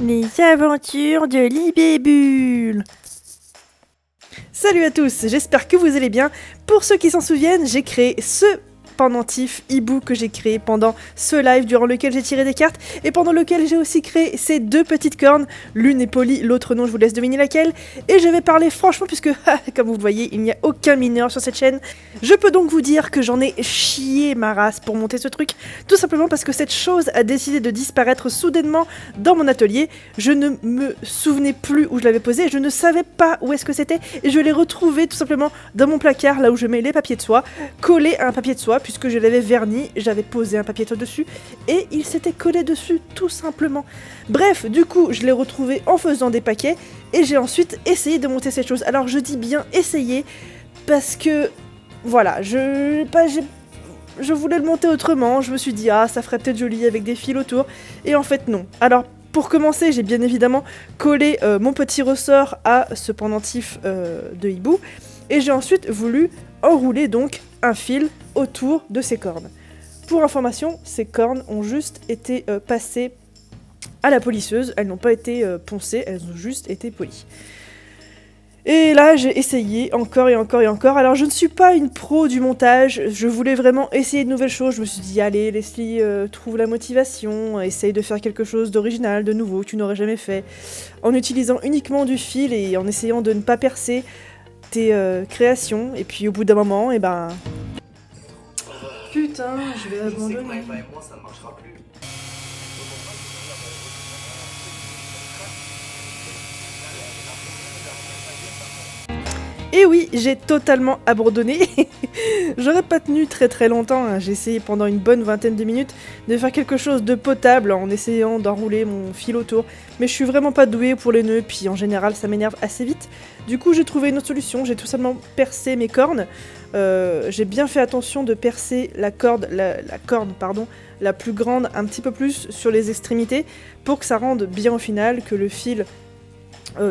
Les aventures de Libébule. Salut à tous, j'espère que vous allez bien. Pour ceux qui s'en souviennent, j'ai créé ce pendentif hibou que j'ai créé pendant ce live durant lequel j'ai tiré des cartes et pendant lequel j'ai aussi créé ces deux petites cornes. L'une est polie, l'autre non, je vous laisse deviner laquelle. Et je vais parler franchement puisque, comme vous le voyez, il n'y a aucun mineur sur cette chaîne. Je peux donc vous dire que j'en ai chié ma race pour monter ce truc, tout simplement parce que cette chose a décidé de disparaître soudainement dans mon atelier. Je ne me souvenais plus où je l'avais posé, je ne savais pas où est-ce que c'était et je l'ai retrouvé tout simplement dans mon placard, là où je mets les papiers de soie, collé à un papier de soie, puisque je l'avais verni, j'avais posé un papier de soie dessus, et il s'était collé dessus, tout simplement. Bref, du coup, je l'ai retrouvé en faisant des paquets, et j'ai ensuite essayé de monter cette chose. Alors je dis bien essayer, parce que, voilà, je voulais le monter autrement, je me suis dit, ah, ça ferait peut-être joli avec des fils autour, et en fait non. Alors, pour commencer, j'ai bien évidemment collé mon petit ressort à ce pendentif de hibou, et j'ai ensuite voulu enrouler donc un fil autour de ces cornes. Pour information, ces cornes ont juste été passées à la polisseuse, elles n'ont pas été poncées, elles ont juste été polies. Et là, j'ai essayé encore et encore et encore. Alors, je ne suis pas une pro du montage, je voulais vraiment essayer de nouvelles choses. Je me suis dit, allez, Leslie, trouve la motivation, essaye de faire quelque chose d'original, de nouveau, que tu n'aurais jamais fait, en utilisant uniquement du fil et en essayant de ne pas percer tes créations. Et puis, au bout d'un moment, et ben... Putain, je vais abandonner. Moi, ça ne marchera plus. Et oui, j'ai totalement abandonné. J'aurais pas tenu très longtemps, hein. J'ai essayé pendant une bonne vingtaine de minutes de faire quelque chose de potable en essayant d'enrouler mon fil autour. Mais je suis vraiment pas douée pour les nœuds, puis en général ça m'énerve assez vite. Du coup j'ai trouvé une autre solution, j'ai tout simplement percé mes cornes. J'ai bien fait attention de percer la corne la plus grande un petit peu plus sur les extrémités pour que ça rende bien au final, que le fil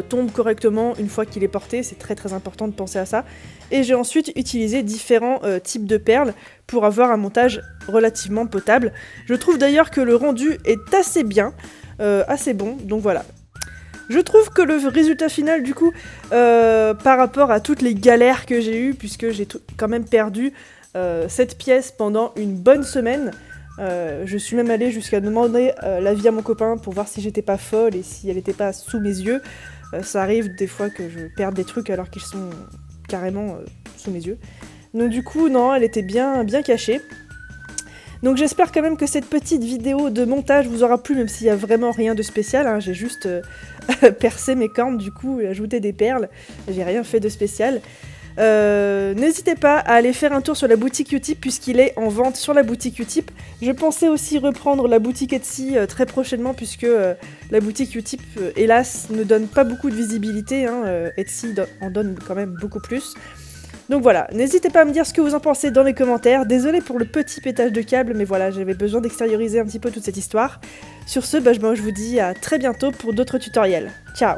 tombe correctement une fois qu'il est porté, c'est très important de penser à ça. Et j'ai ensuite utilisé différents types de perles pour avoir un montage relativement potable. Je trouve d'ailleurs que le rendu est assez bien, assez bon, donc voilà. Je trouve que le résultat final, du coup, par rapport à toutes les galères que j'ai eues, puisque j'ai quand même perdu cette pièce pendant une bonne semaine, je suis même allée jusqu'à demander l'avis à mon copain pour voir si j'étais pas folle et si elle était pas sous mes yeux. Ça arrive des fois que je perde des trucs alors qu'ils sont carrément sous mes yeux. Donc du coup, non, elle était bien cachée. Donc j'espère quand même que cette petite vidéo de montage vous aura plu, même s'il y a vraiment rien de spécial, hein. J'ai juste percé mes cornes du coup et ajouté des perles, j'ai rien fait de spécial. N'hésitez pas à aller faire un tour sur la boutique Utip puisqu'il est en vente sur la boutique Utip. Je pensais aussi reprendre la boutique Etsy très prochainement puisque la boutique Utip, hélas, ne donne pas beaucoup de visibilité, hein. Etsy en donne quand même beaucoup plus. Donc voilà, n'hésitez pas à me dire ce que vous en pensez dans les commentaires. Désolée pour le petit pétage de câble, mais voilà, j'avais besoin d'extérioriser un petit peu toute cette histoire. Sur ce, je vous dis à très bientôt pour d'autres tutoriels. Ciao!